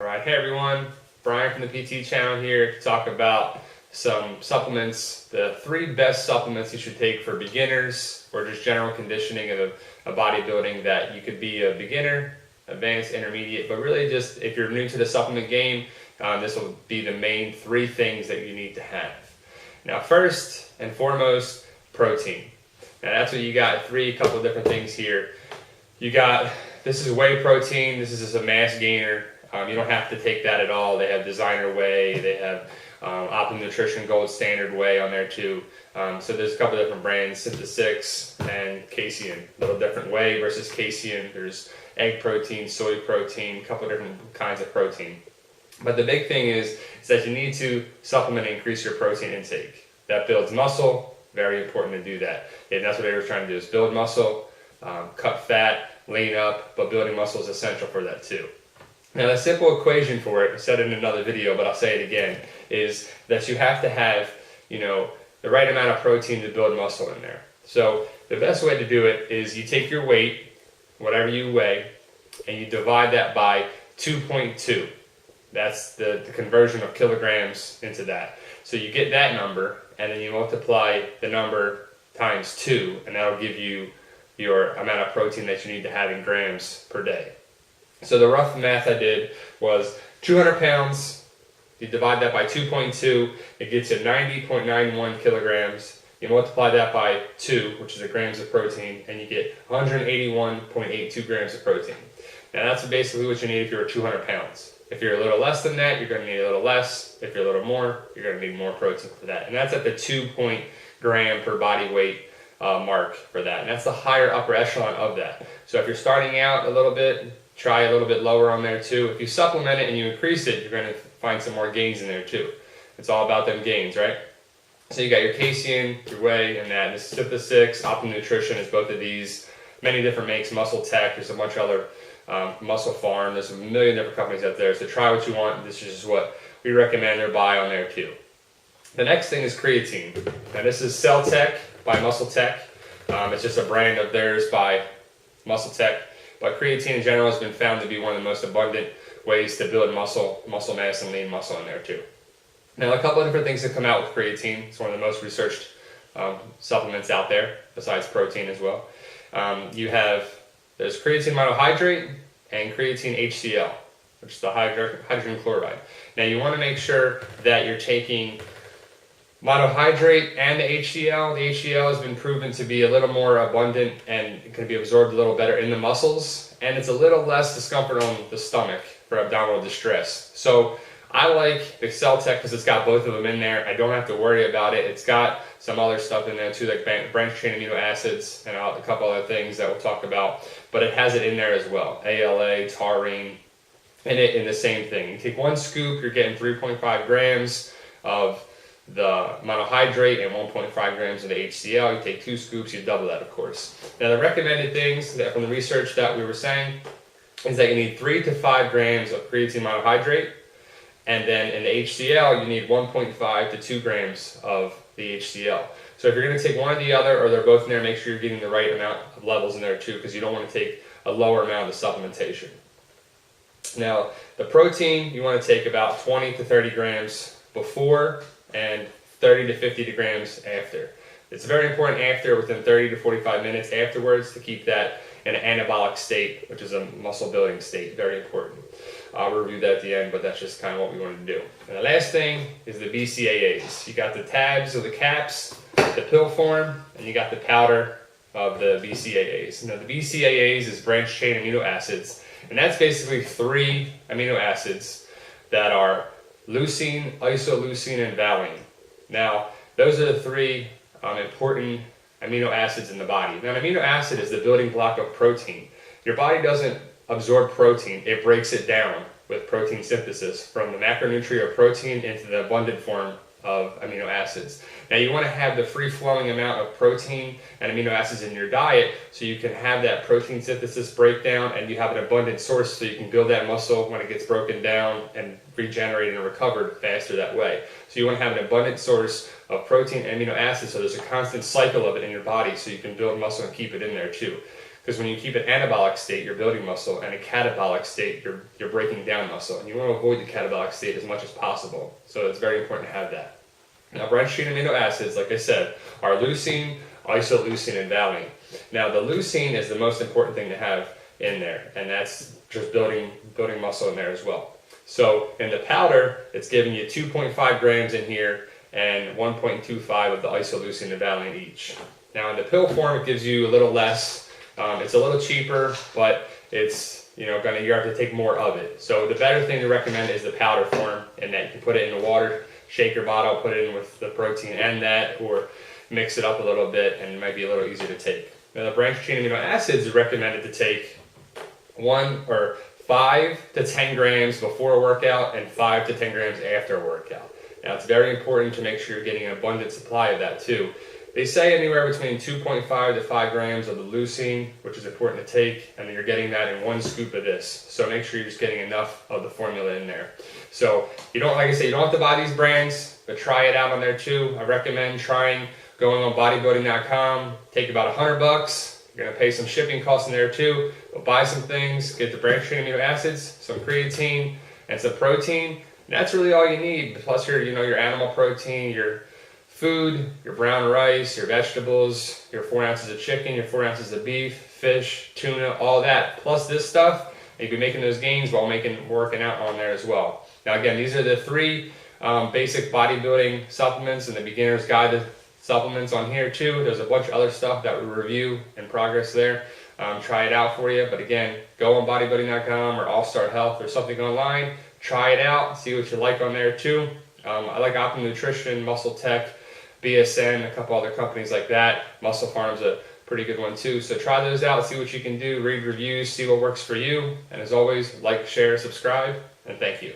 Alright, hey everyone, Brian from the PT channel here to talk about some supplements, the 3 best supplements you should take for beginners or just general conditioning of a bodybuilding. That you could be a beginner, advanced, intermediate, but really just if you're new to the supplement game, this will be the main 3 things that you need to have. Now first and foremost, protein. Now that's what you got, a couple of different things here. You got, this is whey protein, this is just a mass gainer. You don't have to take that at all. They have designer whey, they have Optimum Nutrition Gold Standard whey on there too. So there's a couple of different brands, Synthesix and casein. A little different whey versus casein. There's egg protein, soy protein, a couple of different kinds of protein. But the big thing is that you need to supplement and increase your protein intake. That builds muscle, very important to do that. And that's what they were trying to do, is build muscle, cut fat, lean up, but building muscle is essential for that too. Now the simple equation for it, I said it in another video, but I'll say it again, is that you have to have, the right amount of protein to build muscle in there. So the best way to do it is you take your weight, whatever you weigh, and you divide that by 2.2. That's the conversion of kilograms into that. So you get that number, and then you multiply the number times 2, and that'll give you your amount of protein that you need to have in grams per day. So the rough math I did was 200 pounds, you divide that by 2.2, it gets you 90.91 kilograms. You multiply that by 2, which is the grams of protein, and you get 181.82 grams of protein. Now that's basically what you need if you're 200 pounds. If you're a little less than that, you're going to need a little less. If you're a little more, you're going to need more protein for that. And that's at the 2 gram per body weight mark for that. And that's the higher upper echelon of that. So if you're starting out a little bit, try a little bit lower on there too. If you supplement it and you increase it, you're going to find some more gains in there too. It's all about them gains, right? So you got your casein, your whey, and that. This is Synthesix, Optimum Nutrition is both of these. Many different makes, Muscle Tech, there's a bunch of other, Muscle Farm, there's a million different companies out there. So try what you want. This is just what we recommend or buy on there too. The next thing is creatine. Now this is Cell Tech by Muscle Tech. It's just a brand of theirs by Muscle Tech. But creatine in general has been found to be one of the most abundant ways to build muscle mass and lean muscle in there too. Now a couple of different things that come out with creatine. It's one of the most researched supplements out there, besides protein as well. There's creatine monohydrate and creatine HCl, which is the hydrogen chloride. Now you want to make sure that you're taking monohydrate and the HCl. The HCl has been proven to be a little more abundant and it can be absorbed a little better in the muscles, and it's a little less discomfort on the stomach for abdominal distress. So I like the Cell Tech because it's got both of them in there. I don't have to worry about it. It's got some other stuff in there too, like branched chain amino acids and a couple other things that we'll talk about, but it has it in there as well. ALA, taurine, and it in the same thing. You take 1 scoop, you're getting 3.5 grams of the monohydrate and 1.5 grams of the HCl. You take 2 scoops, you double that, of course. Now the recommended things that from the research that we were saying is that you need 3 to 5 grams of creatine monohydrate, and then in the HCl you need 1.5 to 2 grams of the HCl. So if you're going to take one or the other, or they're both in there, make sure you're getting the right amount of levels in there too, because you don't want to take a lower amount of the supplementation. Now the protein, you want to take about 20 to 30 grams before and 30 to 50 grams after. It's very important after, within 30 to 45 minutes afterwards, to keep that in an anabolic state, which is a muscle building state. Very important. I'll review that at the end, but that's just kind of what we want to do. And the last thing is the BCAAs. You got the tabs or the caps, the pill form, and you got the powder of the BCAAs. Now the BCAAs is branched chain amino acids, and that's basically 3 amino acids that are leucine, isoleucine, and valine. Now, those are the 3 important amino acids in the body. Now, an amino acid is the building block of protein. Your body doesn't absorb protein, it breaks it down with protein synthesis from the macronutrient of protein into the abundant form of amino acids. Now you want to have the free-flowing amount of protein and amino acids in your diet so you can have that protein synthesis breakdown and you have an abundant source so you can build that muscle when it gets broken down and regenerated and recovered faster that way. So you want to have an abundant source of protein and amino acids so there's a constant cycle of it in your body so you can build muscle and keep it in there too. Because when you keep an anabolic state, you're building muscle, and a catabolic state, you're breaking down muscle. And you want to avoid the catabolic state as much as possible. So it's very important to have that. Now, branched-chain amino acids, like I said, are leucine, isoleucine, and valine. Now, the leucine is the most important thing to have in there, and that's just building muscle in there as well. So in the powder, it's giving you 2.5 grams in here and 1.25 of the isoleucine and valine each. Now, in the pill form, it gives you a little less. It's a little cheaper, but it's you have to take more of it. So the better thing to recommend is the powder form, in that you can put it in the water, shake your bottle, put it in with the protein and that, or mix it up a little bit, and it might be a little easier to take. Now, the branched chain amino acids are recommended to take 5 to 10 grams before a workout and 5 to 10 grams after a workout. Now, it's very important to make sure you're getting an abundant supply of that too. They say anywhere between 2.5 to 5 grams of the leucine, which is important to take, and then you're getting that in 1 scoop of this. So make sure you're just getting enough of the formula in there. So you don't, like I said, you don't have to buy these brands, but try it out on there too. I recommend going on bodybuilding.com, take about $100. You're gonna pay some shipping costs in there too, but buy some things, get the branched chain amino acids, some creatine, and some protein. And that's really all you need. Plus your animal protein, your food, your brown rice, your vegetables, your 4 ounces of chicken, your 4 ounces of beef, fish, tuna, all that. Plus this stuff, and you can be making those gains while working out on there as well. Now again, these are the 3 basic bodybuilding supplements and the beginner's guide to supplements on here too. There's a bunch of other stuff that we review in progress there. Try it out for you. But again, go on bodybuilding.com or All Star Health or something online. Try it out, see what you like on there too. I like Optimum Nutrition, Muscle Tech, BSN, a couple other companies like that. Muscle Farm's a pretty good one too. So try those out, see what you can do, read reviews, see what works for you. And as always, like, share, subscribe, and thank you.